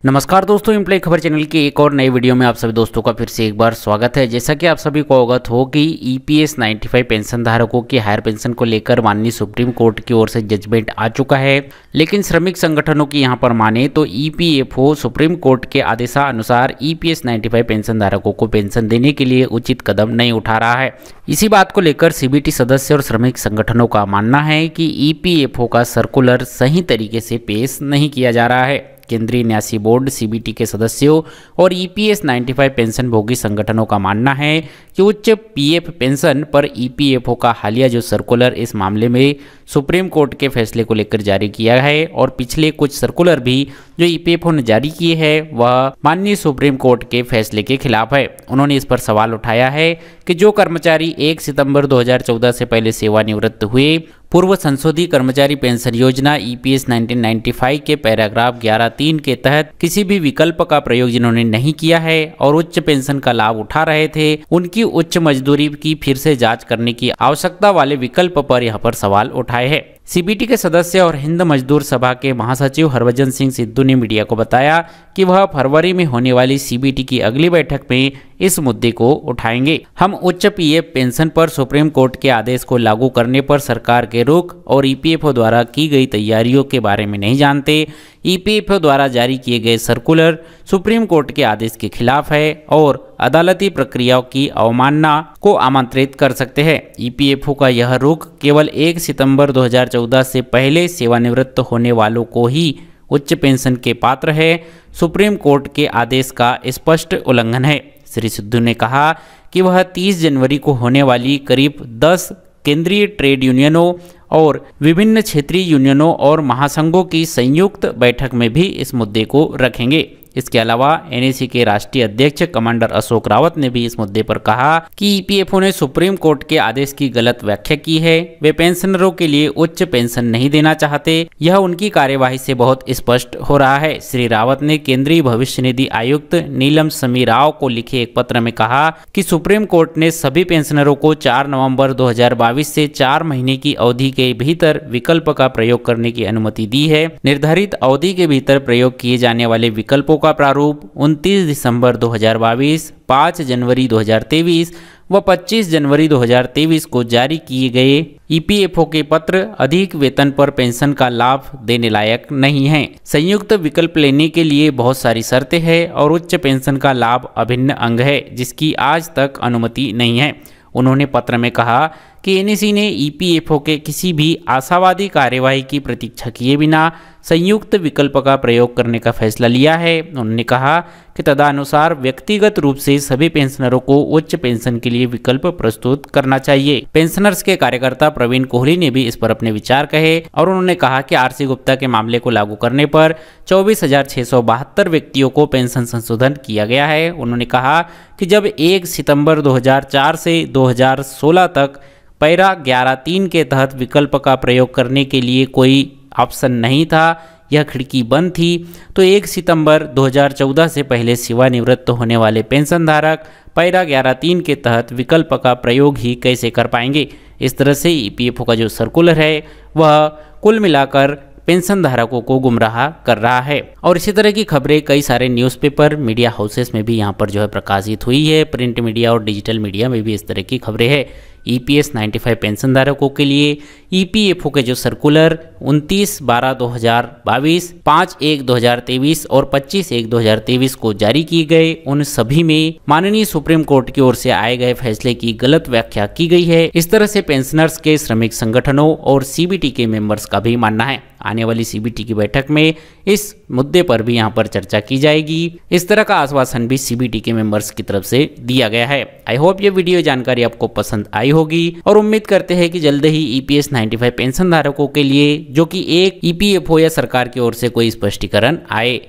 नमस्कार दोस्तों, एम्प्लॉय खबर चैनल के एक और नई वीडियो में आप सभी दोस्तों का फिर से एक बार स्वागत है। जैसा कि आप सभी को अवगत हो कि ईपीएस 95 पेंशन धारकों की हायर पेंशन को लेकर माननीय सुप्रीम कोर्ट की ओर से जजमेंट आ चुका है, लेकिन श्रमिक संगठनों की यहां पर माने तो ईपीएफओ सुप्रीम कोर्ट के आदेशानुसार ईपीएस 95 पेंशन धारकों को पेंशन देने के लिए उचित कदम नहीं उठा रहा है। इसी बात को लेकर सीबीटी सदस्य और श्रमिक संगठनों का मानना है कि ईपीएफओ का सर्कुलर सही तरीके से पेश नहीं किया जा रहा है। केंद्रीय न्यासी बोर्ड सीबीटी के सदस्यों और ईपीएस 95 पेंशन भोगी संगठनों का मानना है कि उच्च पीएफ पेंशन पर ईपीएफओ का हालिया जो सर्कुलर इस मामले में सुप्रीम कोर्ट के फैसले को लेकर जारी किया है और पिछले कुछ सर्कुलर भी जो ईपीएफओ ने जारी किए हैं वह माननीय सुप्रीम कोर्ट के फैसले के खिलाफ है। उन्होंने इस पर सवाल उठाया है कि जो कर्मचारी 1 सितंबर 2014 से पहले सेवानिवृत्त हुए, पूर्व संशोधित कर्मचारी पेंशन योजना ईपीएस 1995 के पैराग्राफ 11(3) के तहत किसी भी विकल्प का प्रयोग जिन्होंने नहीं किया है और उच्च पेंशन का लाभ उठा रहे थे, उनकी उच्च मजदूरी की फिर से जांच करने की आवश्यकता वाले विकल्प पर यहां पर सवाल उठाए हैं। सीबीटी के सदस्य और हिंद मजदूर सभा के महासचिव हरभजन सिंह सिद्धू ने मीडिया को बताया कि वह फरवरी में होने वाली सीबीटी की अगली बैठक में इस मुद्दे को उठाएंगे। हम उच्च पीएफ पेंशन पर सुप्रीम कोर्ट के आदेश को लागू करने पर सरकार के रुख और ईपीएफओ द्वारा की गई तैयारियों के बारे में नहीं जानते। ईपीएफओ द्वारा जारी किए गए सर्कुलर सुप्रीम कोर्ट के आदेश के खिलाफ है और अदालती प्रक्रियाओं की अवमानना को आमंत्रित कर सकते हैं। ईपीएफओ का यह रुख केवल 1 सितंबर 2014 से पहले सेवानिवृत्त होने वालों को ही उच्च पेंशन के पात्र है। सुप्रीम कोर्ट के आदेश का स्पष्ट उल्लंघन है। श्री सिद्धू ने कहा कि वह 30 जनवरी को होने वाली करीब 10 केंद्रीय ट्रेड यूनियनों और विभिन्न क्षेत्रीय यूनियनों और महासंघों की संयुक्त बैठक में भी इस मुद्दे को रखेंगे। इसके अलावा एनएसी के राष्ट्रीय अध्यक्ष कमांडर अशोक रावत ने भी इस मुद्दे पर कहा कि ईपीएफओ ने सुप्रीम कोर्ट के आदेश की गलत व्याख्या की है। वे पेंशनरों के लिए उच्च पेंशन नहीं देना चाहते, यह उनकी कार्यवाही से बहुत स्पष्ट हो रहा है। श्री रावत ने केंद्रीय भविष्य निधि आयुक्त नीलम समी राव को लिखे एक पत्र में कहा कि सुप्रीम कोर्ट ने सभी पेंशनरों को 4 नवंबर 2022 से 4 महीने की अवधि के भीतर विकल्प का प्रयोग करने की अनुमति दी है। निर्धारित अवधि के भीतर प्रयोग किए जाने वाले विकल्पों का प्रारूप 29 दिसंबर 2022, 5 जनवरी 2023 व 25 जनवरी 2023 को जारी किए गए ईपीएफओ के पत्र अधिक वेतन पर पेंशन का लाभ देने लायक नहीं है। संयुक्त विकल्प लेने के लिए बहुत सारी शर्तें हैं और उच्च पेंशन का लाभ अभिन्न अंग है जिसकी आज तक अनुमति नहीं है। उन्होंने पत्र में कहा कि एनएसी ने ईपीएफओ के किसी भी आशावादी कार्यवाही की प्रतीक्षा किए बिना संयुक्त विकल्प का प्रयोग करने का फैसला लिया है। उन्होंने कहा कि तदनुसार व्यक्तिगत रूप से सभी पेंशनरों को उच्च पेंशन के लिए विकल्प प्रस्तुत करना चाहिए। पेंशनर्स के कार्यकर्ता प्रवीण कोहली ने भी इस पर अपने विचार कहे और उन्होंने कहा कि आरसी गुप्ता के मामले को लागू करने पर 24,672 व्यक्तियों को पेंशन संशोधन किया गया है। उन्होंने कहा कि जब 1 सितंबर 2004 से 2016 तक पैरा 11(3) के तहत विकल्प का प्रयोग करने के लिए कोई ऑप्शन नहीं था, यह खिड़की बंद थी, तो 1 सितंबर 2014 से पहले सेवानिवृत्त होने वाले पेंशनधारक पैरा 11(3) के तहत विकल्प का प्रयोग ही कैसे कर पाएंगे। इस तरह से ईपीएफओ का जो सर्कुलर है वह कुल मिलाकर पेंशन धारकों को गुमराह कर रहा है। और इसी तरह की खबरें कई सारे न्यूज़पेपर मीडिया हाउसेस में भी यहाँ पर जो है प्रकाशित हुई है। प्रिंट मीडिया और डिजिटल मीडिया में भी इस तरह की खबरें हैं। ईपीएस 95 पेंशन धारकों के लिए ईपीएफओ के जो सर्कुलर 29/12/2022, 5/1/2023 और 25/1/2023 को जारी किए गए, उन सभी में माननीय सुप्रीम कोर्ट की ओर से आए गए फैसले की गलत व्याख्या की गई है। इस तरह से पेंशनर्स के श्रमिक संगठनों और सीबीटी के मेंबर्स का भी मानना है। आने वाली सीबीटी की बैठक में इस मुद्दे पर भी यहाँ पर चर्चा की जाएगी। इस तरह का आश्वासन भी सीबीटी के मेंबर्स की तरफ से दिया गया है। आई होप ये वीडियो जानकारी आपको पसंद आई होगी और उम्मीद करते हैं कि जल्द ही ईपीएस 95 पेंशन धारकों के लिए जो कि एक ईपीएफओ या सरकार की ओर से कोई स्पष्टीकरण आए।